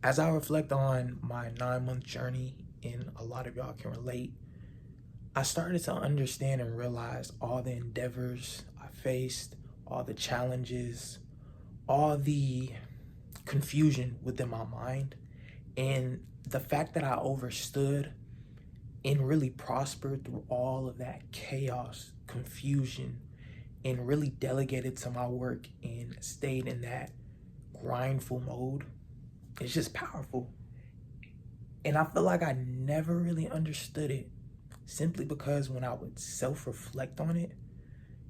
As I reflect on my 9-month journey, and a lot of y'all can relate, I started to understand and realize all the endeavors I faced, all the challenges, all the confusion within my mind, and the fact that I overstood and really prospered through all of that chaos, confusion, and really delegated to my work and stayed in that grindful mode. It's just powerful. And I feel like I never really understood it, simply because when I would self-reflect on it,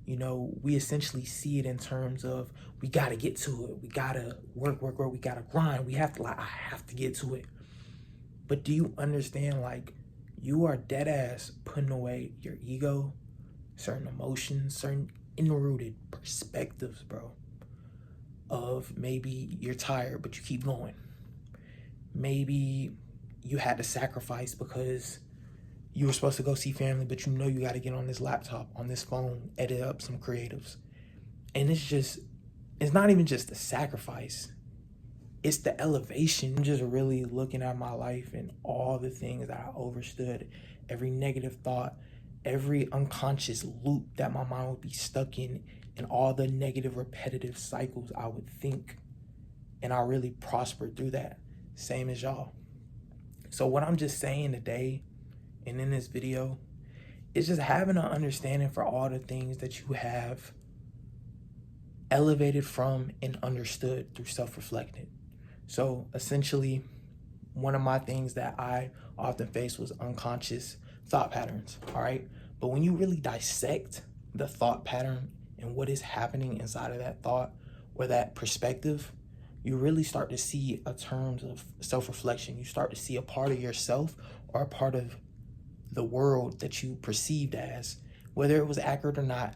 we essentially see it in terms of, we gotta get to it. We gotta work, we gotta grind. I have to get to it. But do you understand, you are dead ass putting away your ego, certain emotions, certain enrooted perspectives, bro, of maybe you're tired, but you keep going. Maybe you had to sacrifice because you were supposed to go see family, but you got to get on this laptop, on this phone, edit up some creatives. And it's not even just the sacrifice, it's the elevation. I'm just really looking at my life and all the things that I overstood, every negative thought, every unconscious loop that my mind would be stuck in, and all the negative repetitive cycles I would think. And I really prospered through that, same as y'all. So what I'm just saying today and in this video is just having an understanding for all the things that you have elevated from and understood through self-reflecting. So essentially, one of my things that I often faced was unconscious thought patterns, all right? But when you really dissect the thought pattern and what is happening inside of that thought or that perspective, you really start to see a terms of self-reflection. You start to see a part of yourself or a part of the world that you perceived as, whether it was accurate or not.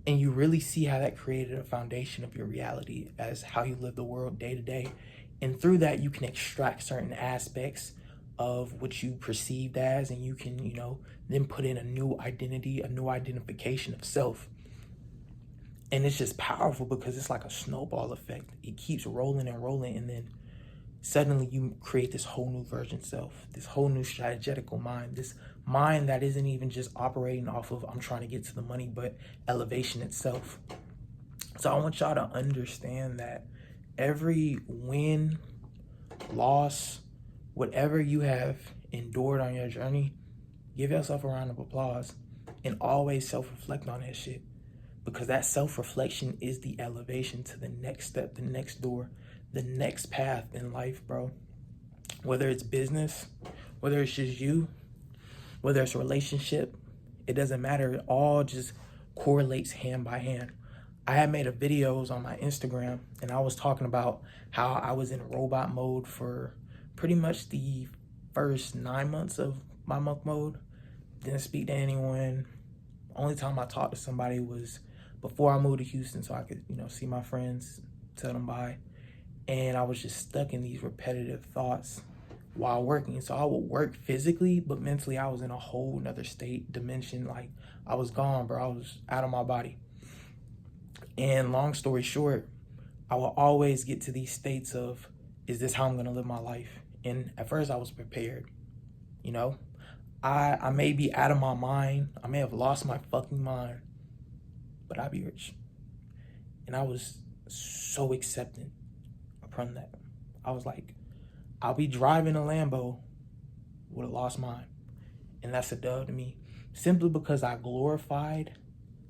And you really see how that created a foundation of your reality as how you live the world day to day. And through that, you can extract certain aspects of what you perceived as, and you can, then put in a new identity, a new identification of self. And it's just powerful because it's like a snowball effect. It keeps rolling and rolling, and then suddenly you create this whole new version of self, this whole new strategical mind, this mind that isn't even just operating off of, I'm trying to get to the money, but elevation itself. So I want y'all to understand that every win, loss, whatever you have endured on your journey, give yourself a round of applause and always self-reflect on that shit. Because that self-reflection is the elevation to the next step, the next door, the next path in life, bro. Whether it's business, whether it's just you, whether it's a relationship, it doesn't matter. It all just correlates hand by hand. I had made a videos on my Instagram, and I was talking about how I was in robot mode for pretty much the first 9 months of my monk mode. Didn't speak to anyone. Only time I talked to somebody was before I moved to Houston, so I could, see my friends, tell them bye. And I was just stuck in these repetitive thoughts while working. So I would work physically, but mentally I was in a whole nother state, dimension. Like, I was gone, bro. I was out of my body. And long story short, I will always get to these states of, is this how I'm going to live my life? And at first I was prepared. I may be out of my mind. I may have lost my fucking mind, but I'll be rich. And I was so acceptant upon that. I was like, I'll be driving a Lambo with a lost mind. And that's a dub to me. Simply because I glorified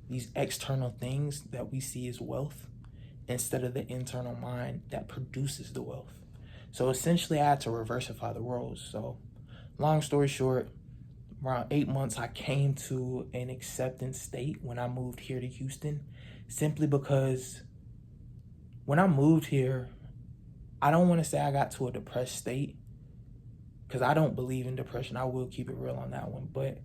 these external things that we see as wealth instead of the internal mind that produces the wealth. So essentially I had to reversify the roles. So long story short, around 8 months, I came to an acceptance state when I moved here to Houston, simply because when I moved here, I don't want to say I got to a depressed state, because I don't believe in depression. I will keep it real on that one. But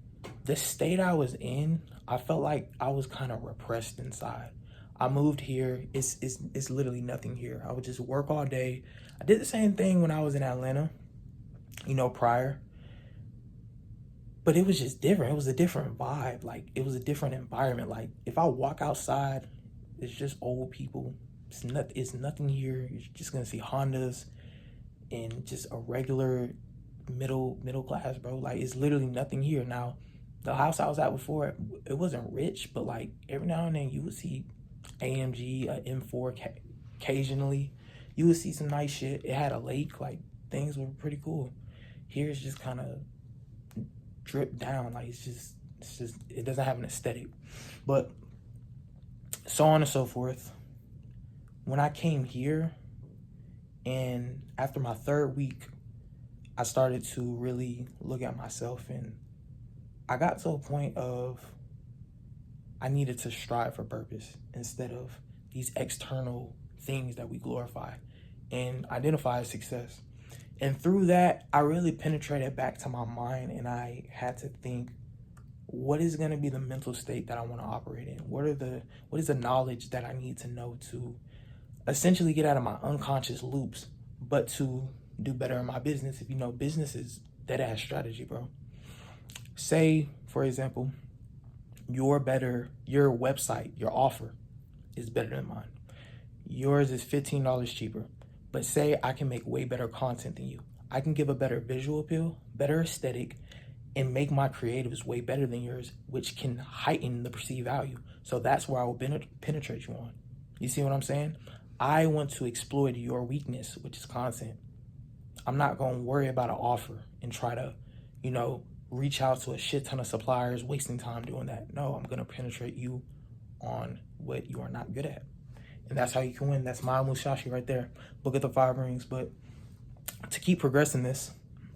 the state I was in, I felt like I was kind of repressed inside. I moved here. It's literally nothing here. I would just work all day. I did the same thing when I was in Atlanta, prior. But it was just different. It was a different vibe. Like, it was a different environment. Like, if I walk outside, it's just old people. It's nothing here. You're just going to see Hondas. in just a regular middle class, bro. Like, it's literally nothing here. Now, the house I was at before, it wasn't rich, but like every now and then you would see AMG, a M4 occasionally. You would see some nice shit. It had a lake, like things were pretty cool. Here it's just kind of dripped down. Like it's just it doesn't have an aesthetic. But so on and so forth. When I came here, and after my third week, I started to really look at myself, and I got to a point of I needed to strive for purpose instead of these external things that we glorify and identify as success. And through that, I really penetrated back to my mind, and I had to think, what is going to be the mental state that I want to operate in? What is the knowledge that I need to know to essentially get out of my unconscious loops, but to do better in my business? If you know, business is dead ass strategy, bro. Say, for example, your website, your offer is better than mine. Yours is $15 cheaper. But say I can make way better content than you. I can give a better visual appeal, better aesthetic, and make my creatives way better than yours, which can heighten the perceived value. So that's where I will penetrate you on. You see what I'm saying? I want to exploit your weakness, which is content. I'm not going to worry about an offer and try to, reach out to a shit ton of suppliers, wasting time doing that. No, I'm going to penetrate you on what you are not good at. And that's how you can win. That's my Musashi right there. Look at the 5 rings. But to keep progressing this,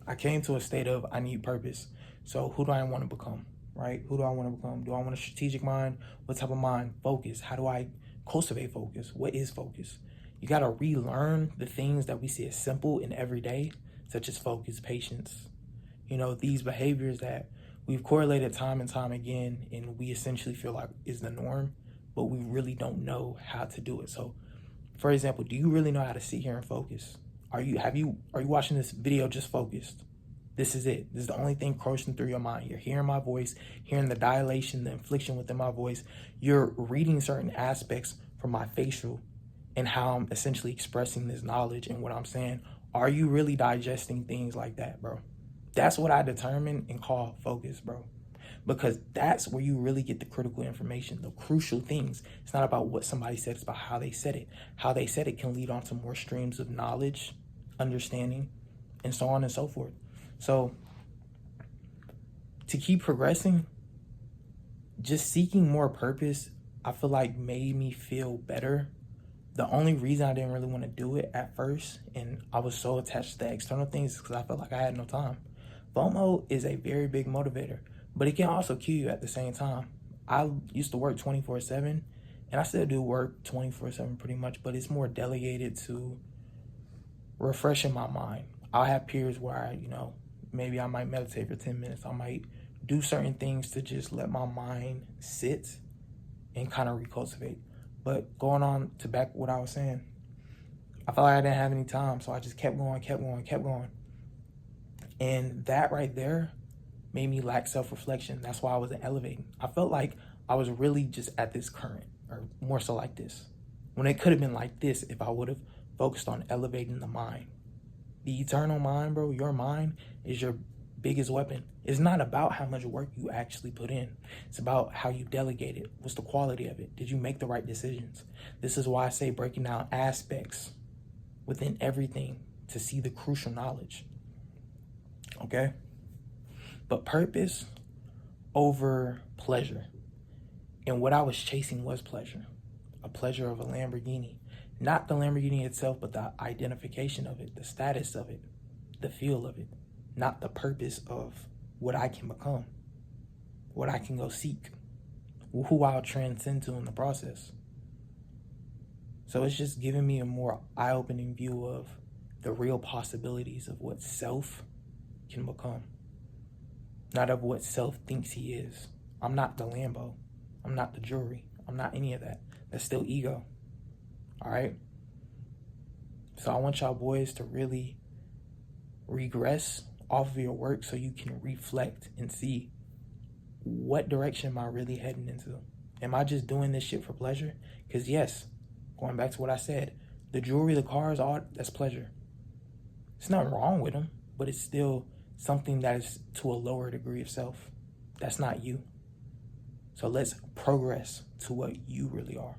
I came to a state of I need purpose. So who do I want to become, right? Who do I want to become? Do I want a strategic mind? What type of mind? Focus. How do I cultivate focus? What is focus? You got to relearn the things that we see as simple and everyday, such as focus, patience. These behaviors that we've correlated time and time again, and we essentially feel like is the norm, but we really don't know how to do it. So, for example, do you really know how to sit here and focus? Are you watching this video just focused? This is it. This is the only thing coursing through your mind. You're hearing my voice, hearing the dilation, the inflection within my voice. You're reading certain aspects from my facial and how I'm essentially expressing this knowledge and what I'm saying. Are you really digesting things like that, bro? That's what I determine and call focus, bro. Because that's where you really get the critical information, the crucial things. It's not about what somebody said, it's about how they said it. How they said it can lead on to more streams of knowledge, understanding, and so on and so forth. So to keep progressing, just seeking more purpose, I feel like made me feel better. The only reason I didn't really want to do it at first, and I was so attached to the external things, is because I felt like I had no time. FOMO is a very big motivator, but it can also kill you at the same time. I used to work 24/7, and I still do work 24/7 pretty much, but it's more delegated to refreshing my mind. I'll have periods where maybe I might meditate for 10 minutes. I might do certain things to just let my mind sit and kind of recultivate. But going on to back what I was saying, I felt like I didn't have any time, so I just kept going. And that right there made me lack self-reflection. That's why I wasn't elevating. I felt like I was really just at this current, or more so like this, when it could have been like this if I would have focused on elevating the mind. The eternal mind, bro, your mind is your biggest weapon. It's not about how much work you actually put in. It's about how you delegate it. What's the quality of it? Did you make the right decisions? This is why I say breaking down aspects within everything to see the crucial knowledge. Okay? But purpose over pleasure. And what I was chasing was pleasure. A pleasure of a Lamborghini. Not the Lamborghini itself, but the identification of it, the status of it, the feel of it. Not the purpose of what I can become, what I can go seek, who I'll transcend to in the process. So it's just giving me a more eye-opening view of the real possibilities of what self can become. Not of what self thinks he is. I'm not the Lambo. I'm not the jewelry. I'm not any of that. That's still ego. All right? So I want y'all boys to really regress off of your work so you can reflect and see, what direction am I really heading into? Am I just doing this shit for pleasure? Because yes, going back to what I said, the jewelry, the cars, all that's pleasure. There's nothing wrong with them, but it's still something that is to a lower degree of self. That's not you. So let's progress to what you really are.